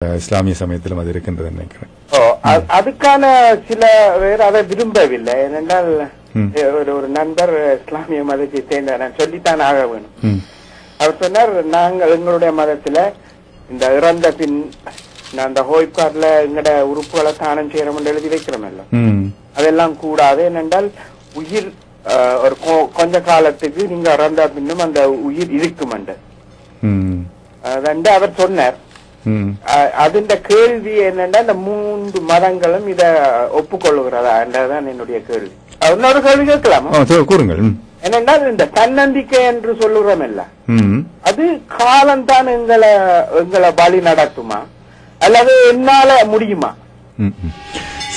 இஸ்லாமிய சமயத்திலும் அது இருக்கின்றது நினைக்கிறேன். அதுக்கான சில பேர் அதை விரும்பவில்லை. ஏனென்றால் ஒரு நண்பர் இஸ்லாமிய மதத்தை சேர்ந்த நான் சொல்லித்தான் ஆக வேணும். அவர் சொன்னார், நாங்கள் எங்களுடைய மதத்துல இந்த இறந்த பின் அந்த ஹோய்கார்ட்ல எங்கட உறுப்புகளை தானம் செய்யறோம் எழுதி வைக்கிறோமல்ல, அதெல்லாம் கூடாது. ஏனென்றால் உயிர் ஒரு கொஞ்ச காலத்துக்கு நீங்க இறந்த பின்னும் அந்த உயிர் இருக்குமென்று அவர் சொன்னார். அதுண்ட கேள்வி என்னன்னா, இந்த 3 மதங்களும் இத ஒப்புக்கொள்ளுகிறதா என்றதான் என்னுடைய கேள்வி. இன்னொரு கேள்வி கேட்கலாமா? கூறுங்கள். என்னன்னா, இந்த தன்னம்பிக்கை என்று சொல்லுறோம் இல்ல, அது காலம்தான் எங்களை வழி நடத்துமா அல்லது என்னால முடியுமா?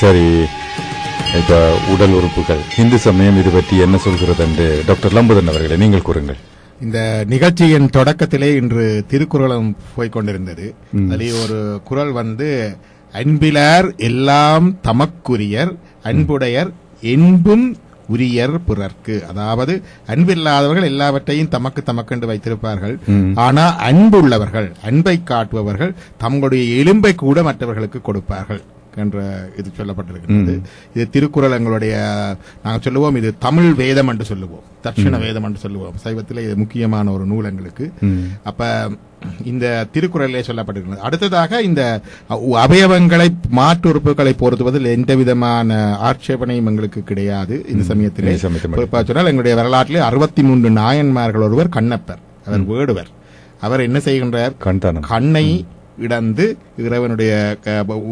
சரி, இப்ப உடல் உறுப்புகள் இந்து சமயம் இது பற்றி என்ன சொல்கிறது என்று டாக்டர் லம்புதன் அவர்களை நீங்கள் கூறுங்கள். இந்த நிகழ்ச்சியின் தொடக்கத்திலே இன்று திருக்குறளும் போய்கொண்டிருந்தது. அதில் ஒரு குறள் அன்பிலார் எல்லாம் தமக்குரியர், அன்புடையர் என்பும் உரியர் பிறர்க்கு. அதாவது அன்பில்லாதவர்கள் எல்லாவற்றையும் தமக்கு வைத்திருப்பார்கள். ஆனா அன்புள்ளவர்கள், அன்பை காட்டுபவர்கள் தங்களுடைய எலும்பை கூட மற்றவர்களுக்கு கொடுப்பார்கள் என்ற இது சொல்லப்பட்டிருக்கிறது. இது திருக்குறள் எங்களுடைய நாங்கள் சொல்லுவோம், இது தமிழ் வேதம் என்று சொல்லுவோம், தட்சிண வேதம் என்று சொல்லுவோம். சைவத்தில் இது முக்கியமான ஒரு நூல் எங்களுக்கு. அப்ப இந்த திருக்குறளிலே சொல்லப்பட்டிருக்கிறது. அடுத்ததாக இந்த அவயவங்களை மாற்று உறுப்புகளை பொருத்துவதில் எந்த விதமான ஆட்சேபனையும் எங்களுக்கு கிடையாது. இந்த சமயத்திலே சொன்னால் எங்களுடைய வரலாற்றிலே 63 நாயன்மார்கள் ஒருவர் கண்ணப்பர், அவர் வேடுவர். அவர் என்ன செய்கின்றார்? கண்ணை இடந்து இறைவனுடைய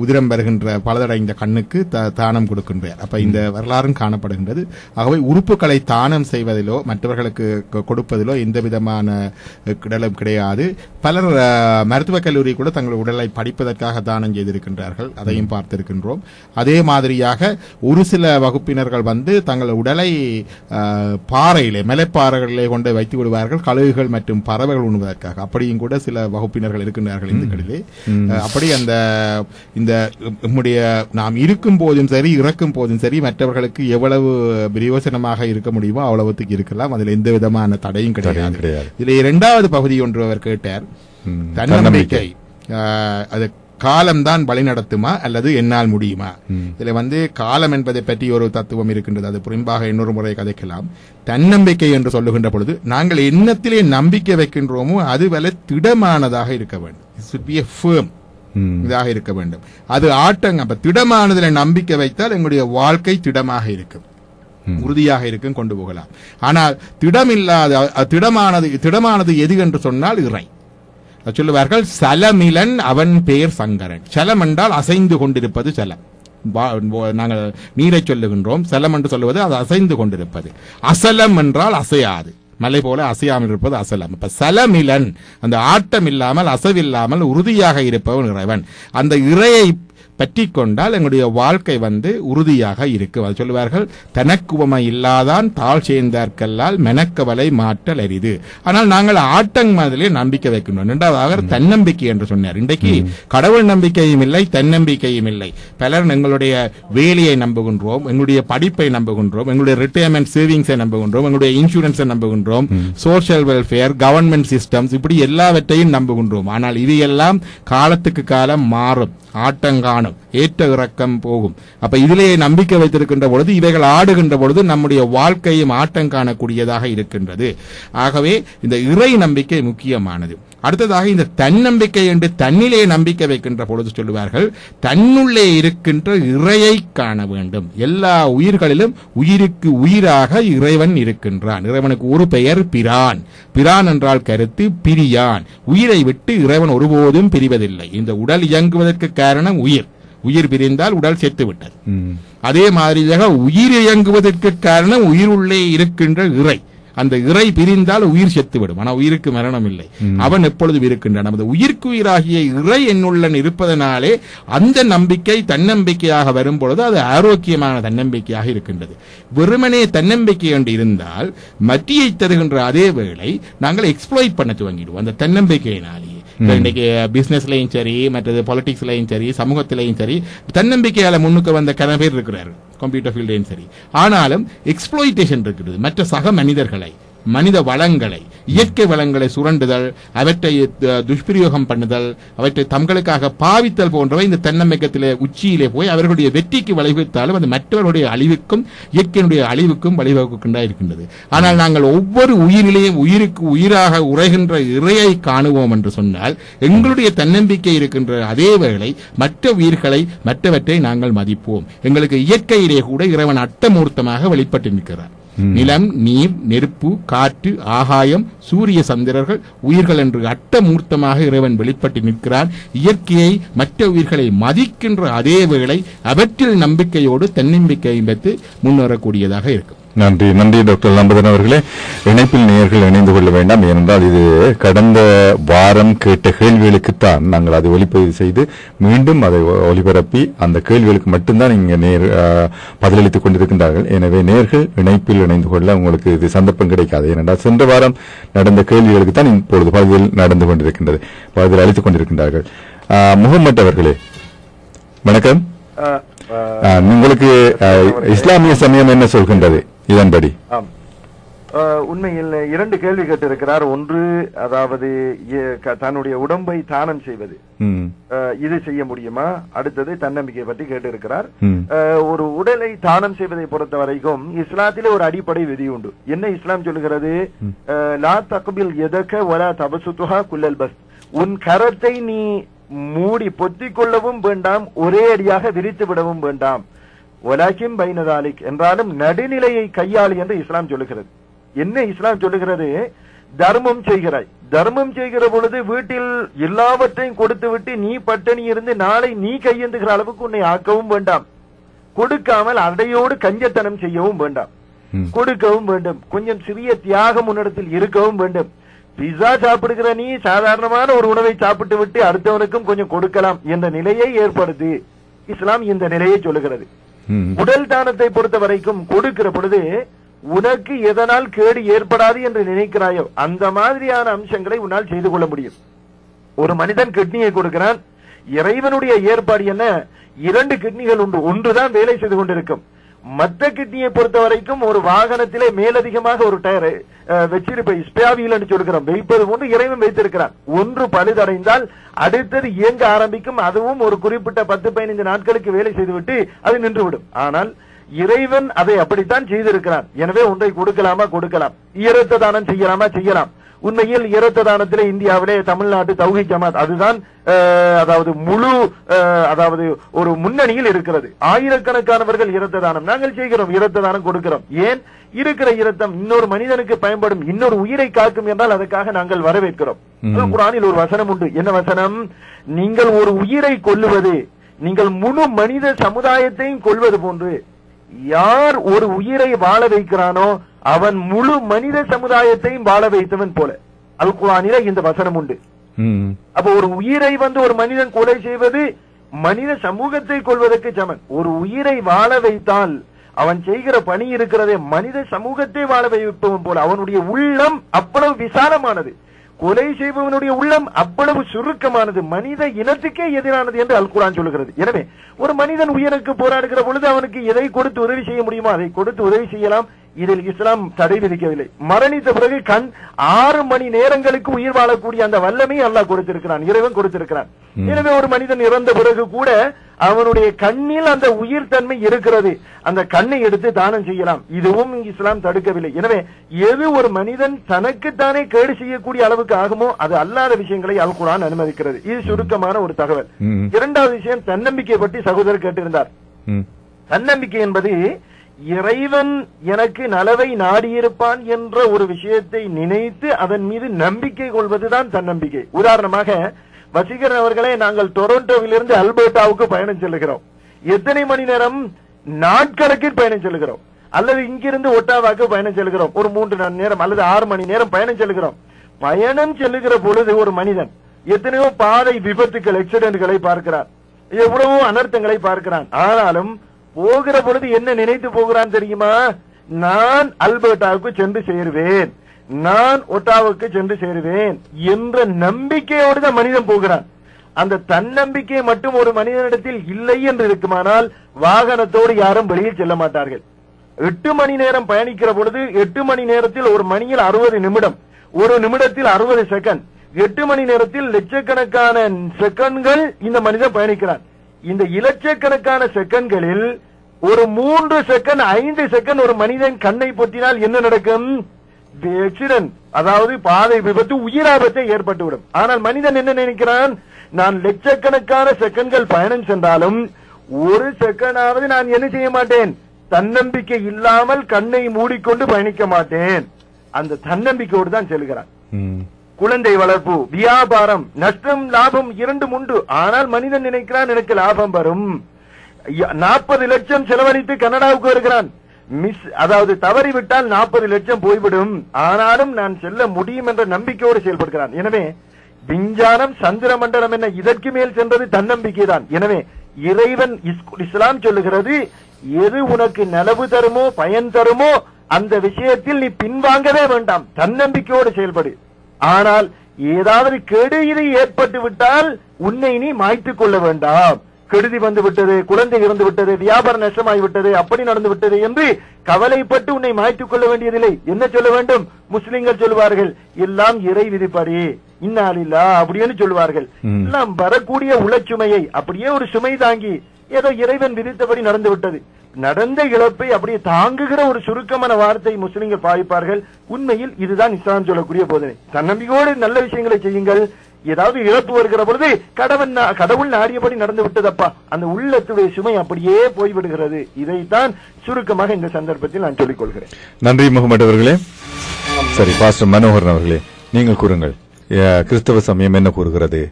உதிரம் வருகின்ற பலதடைந்த கண்ணுக்கு தானம் கொடுக்கின்றார். அப்ப இந்த வரலாறும் காணப்படுகின்றது. ஆகவே உறுப்புகளை தானம் செய்வதிலோ மற்றவர்களுக்கு கொடுப்பதிலோ எந்த விதமான கிடலும் கிடையாது. பலர் மருத்துவக் கல்லூரி கூட தங்கள் உடலை படிப்பதற்காக தானம் செய்திருக்கின்றார்கள், அதையும் பார்த்திருக்கின்றோம். அதே மாதிரியாக ஒரு சில வகுப்பினர்கள் தங்கள் உடலை பாறையிலே மலைப்பாறைகளிலே கொண்டு வைத்து விடுவார்கள், கழுகுகள் மற்றும் பறவைகள் உண்ணுவதற்காக. அப்படியும் கூட சில வகுப்பினர்கள் இருக்கின்றார்கள் இந்துக்களிலே. அப்படி இந்த நம்முடைய நாம் இருக்கும் போதும் சரி இறக்கும் போதும் சரி மற்றவர்களுக்கு எவ்வளவு பிரயோசனமாக இருக்க முடியுமோ அவ்வளவுக்கு இருக்கலாம். அதுல எந்த விதமான தடையும் கிடையாது. இதுல 2வது பகுதி ஒன்று அவர் கேட்டார், தன்னம்பிக்கை. அது காலம்தான் வழி நடத்துமா அல்லது என்னால் முடியுமா? இதுல காலம் என்பதை பற்றி ஒரு தத்துவம் இருக்கின்றது, அது புரிம்பாக இன்னொரு முறை கதைக்கலாம். தன்னம்பிக்கை என்று சொல்லுகின்ற பொழுது நாங்கள் எண்ணத்திலே நம்பிக்கை வைக்கின்றோமோ அது வரை திடமானதாக இருக்க வேண்டும். இதாக இருக்க வேண்டும். அது ஆட்டங்க. திடமானதுல நம்பிக்கை வைத்தால் எங்களுடைய வாழ்க்கை திடமாக இருக்கும், உறுதியாக இருக்கும், கொண்டு போகலாம். ஆனால் திடமில்லாத திடமானது எது என்று சொன்னால் இறை. சொல்லுவார்கள், சலமிலன் அவன் பெயர் சங்கரன். சலம் என்றால் அசைந்து கொண்டிருப்பது சலம். நாங்கள் நீரை சொல்லுகின்றோம், சலம் என்று சொல்லுவது அது அசைந்து கொண்டிருப்பது. அசலம் என்றால் அசையாது, மலை போல அசையாமல் இருப்பது அசலம். இப்ப சலமிலன், அந்த ஆட்டம் இல்லாமல் அசைவில்லாமல் உறுதியாக இருப்பவன் இறைவன். அந்த இறையை பற்றி கொண்டால் எங்களுடைய வாழ்க்கை உறுதியாக இருக்கும். அது சொல்லுவார்கள், தனக்குவமை இல்லாதான் தாழ் சேர்ந்தார்கல்லால் மெனக்கவலை மாற்றல் அரிது. ஆனால் நாங்கள் ஆட்டங் மாதிரிலே நம்பிக்கை வைக்கணும். 2வது தன்னம்பிக்கை என்று சொன்னார். இன்றைக்கு கடவுள் நம்பிக்கையும் இல்லை, தன்னம்பிக்கையும் இல்லை. பலர் எங்களுடைய வேலையை நம்புகின்றோம், எங்களுடைய படிப்பை நம்புகின்றோம், எங்களுடைய ரிட்டையர்மெண்ட் சேவிங்ஸை நம்புகின்றோம், எங்களுடைய இன்சூரன்ஸை நம்புகின்றோம், சோசியல் வெல்ஃபேர், கவர்மெண்ட் சிஸ்டம்ஸ், இப்படி எல்லாவற்றையும் நம்புகின்றோம். ஆனால் இவையெல்லாம் காலத்துக்கு காலம் மாறும், ஆட்டங்காணும், ஏற்ற இறக்கம் போகும். அப்ப இதிலேயே நம்பிக்கை வைத்திருக்கின்ற பொழுது, இவைகள் ஆடுகின்ற பொழுது நம்முடைய வாழ்க்கையும் ஆட்டம் காணக்கூடியதாக இருக்கின்றது. ஆகவே இந்த இறை நம்பிக்கை முக்கியமானது. அடுத்ததாக இந்த தன்னம்பிக்கை என்று தன்னிலே நம்பிக்கை வைக்கின்ற பொழுது சொல்லுவார்கள், தன்னுள்ளே இருக்கின்ற இறையை காண வேண்டும். எல்லா உயிர்களிலும் உயிருக்கு உயிராக இறைவன் இருக்கின்றான். இறைவனுக்கு ஒரு பெயர் பிரான். பிரான் என்றால் கருத்து, பிரியான். உயிரை விட்டு இறைவன் ஒருபோதும் பிரிவதில்லை. இந்த உடல் இயங்குவதற்கு காரணம் உயிர். உயிர் பிரிந்தால் உடல் செத்து விட்டது. அதே மாதிரியாக உயிர் இயங்குவதற்கு காரணம் உயிர் உள்ளே இருக்கின்ற இறை. அந்த இறை பிரிந்தால் உயிர் செத்துவிடும், ஆனால் உயிருக்கு மரணம் இல்லை, அவன் எப்பொழுதும் இருக்கின்றான். நமது உயிர்க்கு உயிராகிய இறை என்னுள்ளன் இருப்பதனாலே அந்த நம்பிக்கை தன்னம்பிக்கையாக வரும் பொழுது அது ஆரோக்கியமான தன்னம்பிக்கையாக இருக்கின்றது. வெறுமனே தன்னம்பிக்கை என்று இருந்தால் மத்தியை தருகின்ற அதே வேளை நாங்கள் எக்ஸ்ப்ளாய்ட் பண்ண துவங்கிடுவோம் அந்த தன்னம்பிக்கையினாலேயே. இன்னைக்கு பிசினஸ்லயும் சரி, மற்றது பாலிடிக்ஸ்லயும் சரி, சமூகத்திலையும் சரி, தன்னம்பிக்கையால முன்னுக்கு வந்த கன பேர் இருக்கிறார்கள், கம்ப்யூட்டர் ஃபீல்டையும் சரி. ஆனாலும் எக்ஸ்ப்ளாய்டேஷன் இருக்கிறது, மற்ற சக மனிதர்களை, மனித வளங்களை, இயற்கை வளங்களை சுரண்டுதல், அவற்றை துஷ்பிரயோகம் பண்ணுதல், அவற்றை தங்களுக்காக பாவித்தல் போன்றவை இந்த தன்னம்பிக்கத்திலே உச்சியிலே போய் அவர்களுடைய வெற்றிக்கு வழிவகுத்தாலும் அது மற்றவர்களுடைய அழிவுக்கும் இயற்கையினுடைய அழிவுக்கும் வழிவகுக்கின்றா இருக்கின்றது. ஆனால் நாங்கள் ஒவ்வொரு உயிரிலேயும் உயிருக்கு உயிராக உரைகின்ற இறையை காணுவோம் என்று சொன்னால் எங்களுடைய தன்னம்பிக்கை இருக்கின்ற அதே வேளை மற்ற உயிர்களை மற்றவற்றை நாங்கள் மதிப்போம். எங்களுக்கு இயற்கையிலே கூட இறைவன் அட்டமூர்த்தமாக வெளிப்பட்டு நிற்கிறார். நிலம், நீர், நெருப்பு, காற்று, ஆகாயம், சூரிய, சந்திரர்கள் உயிர்கள் என்று அட்டமூர்த்தமாக இறைவன் வெளிப்பட்டு நிற்கிறான். இயற்கையை மற்ற உயிர்களை மதிக்கின்ற அதே வேளை அவற்றில் நம்பிக்கையோடு தன்னம்பிக்கையை வைத்து முன்னேறக்கூடியதாக இருக்கும். நன்றி நன்றி டாக்டர் லம்பதன் அவர்களே. இணைப்பில் நேயர்கள் இணைந்து கொள்ள வேண்டாம். ஏனென்றால் இது கடந்த வாரம் கேட்ட கேள்விகளுக்குத்தான் நாங்கள் அதை ஒளிப்பதிவு செய்து மீண்டும் அதை ஒளிபரப்பி அந்த கேள்விகளுக்கு மட்டும்தான் இங்கே பதிலளித்துக் கொண்டிருக்கின்றார்கள். எனவே நேயர்கள் இணைப்பில் இணைந்து கொள்ள உங்களுக்கு இது சந்தர்ப்பம் கிடைக்காது. ஏனென்றால் சென்ற வாரம் நடந்த கேள்விகளுக்கு தான் இப்பொழுது பதில் நடந்து கொண்டிருக்கின்றது, பதில் அளித்துக் கொண்டிருக்கின்றார்கள். முகமது அவர்களே வணக்கம். உங்களுக்கு இஸ்லாமிய சமயம் என்ன சொல்கின்றது இதன்படி? உண்மையில் 2 கேள்வி கேட்டிருக்கிறார். ஒன்று, அதாவது தன்னுடைய உடம்பை தானம் செய்வது, இது செய்ய முடியுமா? அடுத்தது தன்னம்பிக்கை பற்றி கேட்டிருக்கிறார். ஒரு உடலை தானம் செய்வதை பொறுத்த வரைக்கும் இஸ்லாத்திலே ஒரு அடிப்படை விதி உண்டு. என்ன இஸ்லாம் சொல்லுகிறது? லா தக்பில் எதக்க வலா தபசுத்துஹா குல்லல் பஸ். உன் கரத்தை நீ மூடி பொத்திக் கொள்ளவும் வேண்டாம், ஒரே அடியாக விரித்து விடவும் வேண்டாம். வலாக்கிம் பைனதாலிக் என்றாலும் நடுநிலையை கையாளு என்று இஸ்லாம் சொல்லுகிறது. என்ன இஸ்லாம் சொல்லுகிறது? தர்மம் செய்கிறாய், தர்மம் செய்கிற பொழுது வீட்டில் எல்லாவற்றையும் கொடுத்து விட்டு நீ பட்டினி இருந்து நாளை நீ கையெந்துகிற அளவுக்கு உன்னை ஆக்கவும் வேண்டாம். கொடுக்காமல் அதையோடு கஞ்சத்தனம் செய்யவும் வேண்டாம். கொடுக்கவும் வேண்டும். கொஞ்சம் சிறிய தியாகம் உன்னிடத்தில் இருக்கவும் வேண்டும். பிஸா சாப்பிடுகிற நீ சாதாரணமான ஒரு உணவை சாப்பிட்டு விட்டு அடுத்தவனுக்கும் கொஞ்சம் கொடுக்கலாம் என்ற நிலையை ஏற்படுத்தி இஸ்லாம் இந்த நிலையை சொல்லுகிறது. உடல் தானத்தை பொறுத்த வரைக்கும் கொடுக்கிற பொழுது உனக்கு எதனால் கேடு ஏற்படாது என்று நினைக்கிறாயோ அந்த மாதிரியான அம்சங்களை உன்னால் செய்து கொள்ள முடியும். ஒரு மனிதன் கிட்னியை கொடுக்கிறான். இறைவனுடைய ஏற்பாடு என்ன? 2 கிட்னிகள் உண்டு, ஒன்றுதான் வேலை செய்து கொண்டிருக்கும். மற்ற கிட்னியை பொறுத்த வரைக்கும் ஒரு வாகனத்திலே மேலதிகமாக ஒரு டயர் வச்சிருப்ப ஸ்பேவியல் என்று சொல்கிறோம், வைப்பது போன்று இறைவன் வைத்திருக்கிறான். ஒன்று பழுதடைந்தால் அடுத்தது இயங்க ஆரம்பிக்கும். அதுவும் ஒரு குறிப்பிட்ட 10-15 நாட்களுக்கு வேலை செய்துவிட்டு அது நின்றுவிடும். ஆனால் இறைவன் அதை அப்படித்தான் செய்திருக்கிறான். எனவே ஒன்றை கொடுக்கலாமா? கொடுக்கலாம். இரத்த தானம் செய்யலாமா? செய்யலாம். உண்மையில் இரத்த தானத்திலே இந்தியாவிலே தமிழ்நாட்டு தௌஹீத் ஜமாத் அதுதான் அதாவது முழு அதாவது ஒரு முன்னணியில் இருக்கிறது. ஆயிரக்கணக்கானவர்கள் இரத்த தானம் நாங்கள் செய்கிறோம், இரத்த தானம் கொடுக்கிறோம். ஏன்? இருக்கிற இரத்தம் இன்னொரு மனிதனுக்கு பயன்படும், இன்னொரு உயிரை காக்கும் என்றால் அதற்காக நாங்கள் வரவேற்கிறோம். குர்ஆனில் ஒரு வசனம் உண்டு. என்ன வசனம்? நீங்கள் ஒரு உயிரை கொல்லுவது நீங்கள் முழு மனித சமுதாயத்தையும் கொல்வது போன்று. யார் ஒரு உயிரை வாழ வைக்கிறானோ அவன் முழு மனித சமுதாயத்தையும் வாழ வைத்தவன் போல. அல் குர்ஆனிலே இந்த வசனம் உண்டு. அப்ப ஒரு உயிரை ஒரு மனிதன் கொலை செய்வது மனித சமூகத்தை கொள்வதற்கு சமன். ஒரு உயிரை வாழ வைத்தால் அவன் செய்கிற பணி இருக்கிறதே மனித சமூகத்தை வாழ வைப்பவன் போல. அவனுடைய உள்ளம் அவ்வளவு விசாலமானது, கொலை செய்பவனுடைய உள்ளம் அவ்வளவு சுருக்கமானது, மனித இனத்துக்கே எதிரானது என்று அல் குர்ஆன் சொல்லுகிறது. எனவே ஒரு மனிதன் உயிருக்கு போராடுகிற பொழுது அவனுக்கு எதை கொடுத்து உதவி செய்ய முடியுமோ அதை கொடுத்து உதவி செய்யலாம். இதில் இஸ்லாம் தடை விதிக்கவில்லை. மரணித்த பிறகு 6 மணி நேரங்களுக்கு உயிர் வாழக்கூடிய அந்த வல்லமை அல்லாஹ் கொடுத்திருக்கிறான், இறைவன் கொடுத்திருக்கிறான். எனவே ஒரு மனிதன் இறந்த பிறகு கூட அவனுடைய கண்ணில் அந்த உயிர் தன்மை இருக்கிறது, அந்த கண்ணை எடுத்து தானம் செய்யலாம். இதுவும் இஸ்லாம் தடுக்கவில்லை. எனவே எது ஒரு மனிதன் தனக்குத்தானே கேடு செய்யக்கூடிய அளவுக்கு ஆகுமோ அது அல்லாத விஷயங்களை அல் குர்ஆன் அனுமதிக்கிறது. இது சுருக்கமான ஒரு தகவல். இரண்டாவது விஷயம், தன்னம்பிக்கை பற்றி சகோதரர் கேட்டிருந்தார். தன்னம்பிக்கை என்பது இறைவன் எனக்கு நலவை நாடியிருப்பான் என்ற ஒரு விஷயத்தை நினைத்து அதன் மீது நம்பிக்கை கொள்வதுதான் தன்னம்பிக்கை. உதாரணமாக வசீகரன் அவர்களே, நாங்கள் டொரண்டோவிலிருந்து அல்பர்டாவுக்கு பயணம் செல்லுகிறோம். எத்தனை மணி நேரம்? நாட்கணக்கில் பயணம் செல்லுகிறோம். அல்லது இங்கிருந்து ஒட்டாவாக்கு பயணம் செல்கிறோம், ஒரு 3 மணி நேரம் அல்லது 6 மணி நேரம் பயணம் செல்கிறோம். பயணம் செல்லுகிற பொழுது ஒரு மனிதன் எத்தனையோ பாதை விபத்துக்கள், ஆக்சிடென்ட்களை பார்க்கிறான், எவ்வளவோ அனர்த்தங்களை பார்க்கிறான். ஆனாலும் போகிற பொழுது என்ன நினைத்து போகிறான் தெரியுமா? நான் அல்பர்டாவுக்கு சென்று சேருவேன், நான் ஒட்டாவுக்கு சென்று சேருவேன் என்ற நம்பிக்கையோடு தான் மனிதன் போகிறான். அந்த தன்னம்பிக்கை மட்டும் ஒரு மனிதனிடத்தில் இல்லை என்று இருக்குமானால் வாகனத்தோடு யாரும் வெளியில் செல்ல மாட்டார்கள். 8 மணி நேரம் பயணிக்கிற பொழுது 8 மணி நேரத்தில் ஒரு மணியில் 60 நிமிடம், ஒரு நிமிடத்தில் 60 செகண்ட், 8 மணி நேரத்தில் லட்சக்கணக்கான செகண்ட்கள் இந்த மனிதன் பயணிக்கிறான். இந்த இலட்சக்கணக்கான செகண்ட்களில் ஒரு 3 செகண்ட் 5 செகண்ட் ஒரு மனிதன் கண்ணை பொத்தினால் என்ன நடக்கும்? ஆக்சிடென்ட், அதாவது பாதை விபத்து, உயிராபத்தை ஏற்பட்டுவிடும். ஆனால் மனிதன் என்ன நினைக்கிறான்? நான் லட்சக்கணக்கான செகண்ட்கள் பயணம் சென்றாலும் ஒரு செகண்டாவது நான் என்ன செய்ய மாட்டேன்? தன்னம்பிக்கை இல்லாமல் கண்ணை மூடிக்கொண்டு பயணிக்க மாட்டேன். அந்த தன்னம்பிக்கையோடு தான் செல்கிறான். குழந்தை வளர்ப்பு, வியாபாரம், நஷ்டம் லாபம் இரண்டும் உண்டு. ஆனால் மனிதன் நினைக்கிறான் எனக்கு லாபம் வரும். 40 லட்சம் செலவழித்து கனடாவுக்கு வருகிறான். அதாவது தவறிவிட்டால் 40 லட்சம் போய்விடும், ஆனாலும் நான் செல்ல முடியும் என்ற நம்பிக்கையோடு செயல்படுகிறான். எனவே விஞ்ஞானம், சந்திர மண்டலம் என்ன இதற்கு மேல் சென்றது தன்னம்பிக்கை தான். எனவே இறைவன் இஸ்லாம் சொல்லுகிறது, எது உனக்கு நலவு தருமோ பயன் தருமோ அந்த விஷயத்தில் நீ பின்வாங்கவே வேண்டாம், தன்னம்பிக்கையோடு செயல்படு. ஆனால் ஏதாவது கெடுதி ஏற்பட்டு விட்டால் உன்னை நீ மாய்த்துக் கொள்ள வேண்டாம். கெடுதி வந்து விட்டது, குழந்தை இறந்து விட்டது, வியாபாரம் நஷ்டமாகிவிட்டது, அப்படி நடந்து விட்டது என்று கவலைப்பட்டு உன்னை மாய்த்துக் கொள்ள வேண்டியதில்லை. என்ன சொல்ல வேண்டும்? முஸ்லிம்கள் சொல்லுவார்கள், எல்லாம் இறை விதிப்படி, இன்னாலில்லா அப்படின்னு சொல்லுவார்கள். எல்லாம் வரக்கூடிய உளச்சுமையை அப்படியே ஒரு சுமை தாங்கி ஏதோ இறைவன் விதித்தபடி நடந்து விட்டது, நடந்த இழப்பை அப்படியே தாங்குகிற ஒரு சுருக்கமான வார்த்தை முஸ்லிம்கள் பாவிப்பார்கள். உண்மையில் இதுதான் இஸ்லாம் சொல்லக்கூடிய போதனை. தன்னம்பிக்கையோடு நல்ல விஷயங்களை செய்யுங்கள். ஏதாவது இழப்பு வருகிற பொழுது கடவுள் நாடியபடி நடந்து விட்டதப்பா, அந்த உள்ளத்துடைய சுமை அப்படியே போய்விடுகிறது. இதைத்தான் சுருக்கமாக இந்த சந்தர்ப்பத்தில் நான் சொல்லிக் கொள்கிறேன். நன்றி முகமது அவர்களே. சரி, பாஸ்டர் மனோகரன் அவர்களே, நீங்கள் கூறுங்கள், கிறிஸ்தவ சமயம் என்ன கூறுகிறது?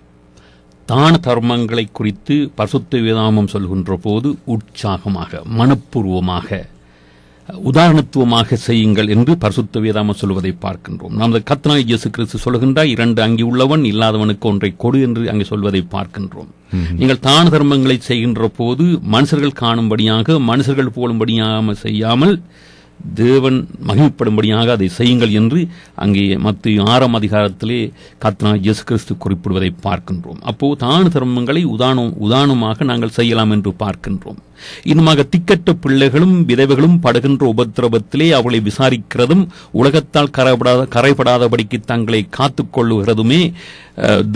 தான தர்மங்களை குறித்து பரிசுத்த வேதாகமம் சொல்கின்ற போது உற்சாகமாக, மனப்பூர்வமாக, உதாரணத்துவமாக செய்யுங்கள் என்று பரிசுத்த வேதாகமம் சொல்வதை பார்க்கின்றோம். நமது கர்த்தராகிய இயேசு கிறிஸ்து சொல்கின்றார், 2 அங்கி உள்ளவன் இல்லாதவனுக்கு ஒன்றை கொடு என்று அங்கே சொல்வதை பார்க்கின்றோம். நீங்கள் தான தர்மங்களை செய்கின்ற போது மனுஷர்கள் காணும்படியாக, மனுஷர்கள் போலும்படியாக செய்யாமல் தேவன் மகிமைப்படும்படியாக அதை செய்யுங்கள் என்று அங்கே மத்தேயு 6ஆம் அதிகாரத்திலே கர்த்தராகிய இயேசு கிறிஸ்து குறிப்பிடுவதை பார்க்கின்றோம். அப்போ தான தர்மங்களை உதாரணமாக நாங்கள் செய்யலாம் என்று பார்க்கின்றோம். இன்னுமாக திக்கற்ற பிள்ளைகளும் விதவைகளும் படுகின்ற உபத்திரவத்திலே அவளை விசாரிக்கிறதும் உலகத்தால் கரைபடாதபடிக்கு தங்களை காத்துக் கொள்ளுகிறதுமே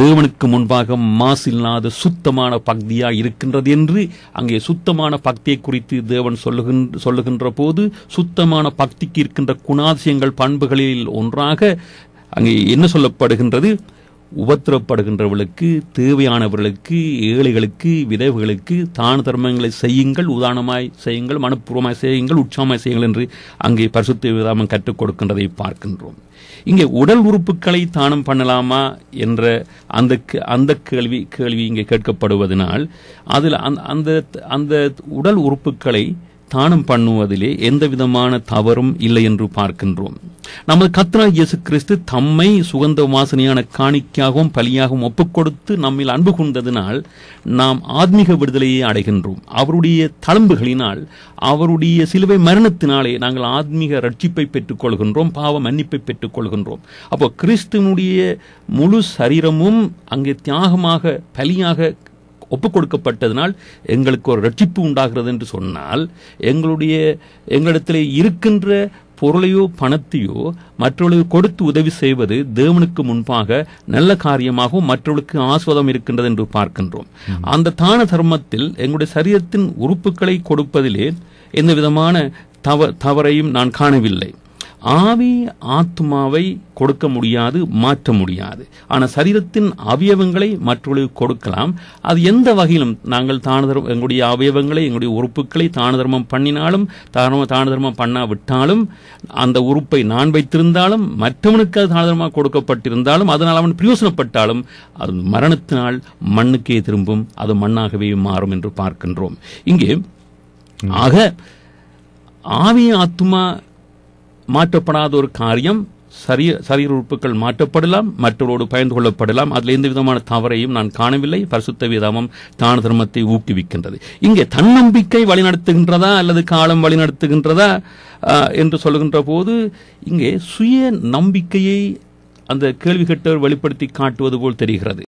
தேவனுக்கு முன்பாக மாசில்லாத சுத்தமான பக்தியாய் இருக்கின்றது என்று அங்கே சுத்தமான பக்தியை குறித்து தேவன் சொல்லுகின்ற போது சுத்தமான பக்திக்கு இருக்கின்ற குணாதிசயங்கள் பண்புகளில் ஒன்றாக அங்கே என்ன சொல்லப்படுகின்றது? உபத்திரப்படுகின்றவர்களுக்கு, தேவையானவர்களுக்கு, ஏழைகளுக்கு, விதவைகளுக்கு தான தர்மங்களை செய்யுங்கள், உதாரணமாய் செய்யுங்கள், மனப்பூர்வமாய் செய்யுங்கள், உற்சாகமாய் செய்யுங்கள் என்று அங்கே பரிசுத்த வேதாகமம் கற்றுக் கொடுக்கின்றதை பார்க்கின்றோம். இங்கே உடல் உறுப்புகளை தானம் பண்ணலாமா என்ற அந்த கேள்வி இங்கே கேட்கப்படுவதனால் அதில் அந்த உடல் உறுப்புகளை தானம் பண்ணுவதிலே எந்த விதமான தவறும் இல்லை என்று பார்க்கின்றோம். நமது கர்த்தராகிய இயேசு கிறிஸ்து தம்மை சுகந்த வாசனையான காணிக்கையாகவும் பலியாகவும் ஒப்புக் கொடுத்து நம்மில் அன்பு கொண்டதினால் நாம் ஆத்மீக விடுதலையை அடைகின்றோம். அவருடைய தழும்புகளினால், அவருடைய சிலுவை மரணத்தினாலே நாங்கள் ஆத்மீக ரட்சிப்பை பெற்றுக் கொள்கின்றோம், பாவ மன்னிப்பை பெற்றுக் கொள்கின்றோம். அப்போ கிறிஸ்துவனுடைய முழு சரீரமும் அங்கே தியாகமாக பலியாக ஒப்புக் கொடுக்கப்பட்டதனால் எங்களுக்கு ஒரு ரட்சிப்பு உண்டாகிறது என்று சொன்னால், எங்களிடத்திலே இருக்கின்ற பொருளையோ பணத்தையோ மற்றவர்களுக்கு கொடுத்து உதவி செய்வது தேவனுக்கு முன்பாக நல்ல காரியமாகவும் மற்றவர்களுக்கு ஆஸ்வாதம் இருக்கின்றது என்று பார்க்கின்றோம். அந்த தான தர்மத்தில் எங்களுடைய சரீரத்தின் உறுப்புகளை கொடுப்பதிலே எந்த விதமான தவறையும் நான் காணவில்லை. ஆவி ஆத்மாவை கொடுக்க முடியாது, மாற்ற முடியாது. ஆனால் சரீரத்தின் அவயவங்களை மற்றவர்களுக்கு கொடுக்கலாம். அது எந்த வகையிலும் நாங்கள் எங்களுடைய அவயவங்களை, எங்களுடைய உறுப்புகளை தான தர்மம் பண்ணினாலும், தான தர்மம் பண்ணாவிட்டாலும், அந்த உறுப்பை நான் வைத்திருந்தாலும், மற்றவனுக்கு அது தான தர்மமாக கொடுக்கப்பட்டிருந்தாலும், அதனால் அவன் பிரயோசனப்பட்டாலும் அது மரணத்தினால் மண்ணுக்கே திரும்பும், அது மண்ணாகவே மாறும் என்று பார்க்கின்றோம். இங்கே ஆக ஆவி ஆத்மா மாற்றப்படாத ஒரு காரியம், சரீர உறுப்புகள் மாற்றப்படலாம், மற்றவரோடு பயந்து கொள்ளப்படலாம். அதில் எந்த விதமான தவறையும் நான் காணவில்லை. பரிசுத்த வேதாகமம் தான தர்மத்தை ஊக்குவிக்கின்றது. இங்கே தன்னம்பிக்கை வழிநடத்துகின்றதா அல்லது காலம் வழிநடத்துகின்றதா என்று சொல்லுகின்ற போது இங்கே சுய நம்பிக்கையை அந்த கேள்வி கேட்டவர் வெளிப்படுத்தி காட்டுவது போல் தெரிகிறது.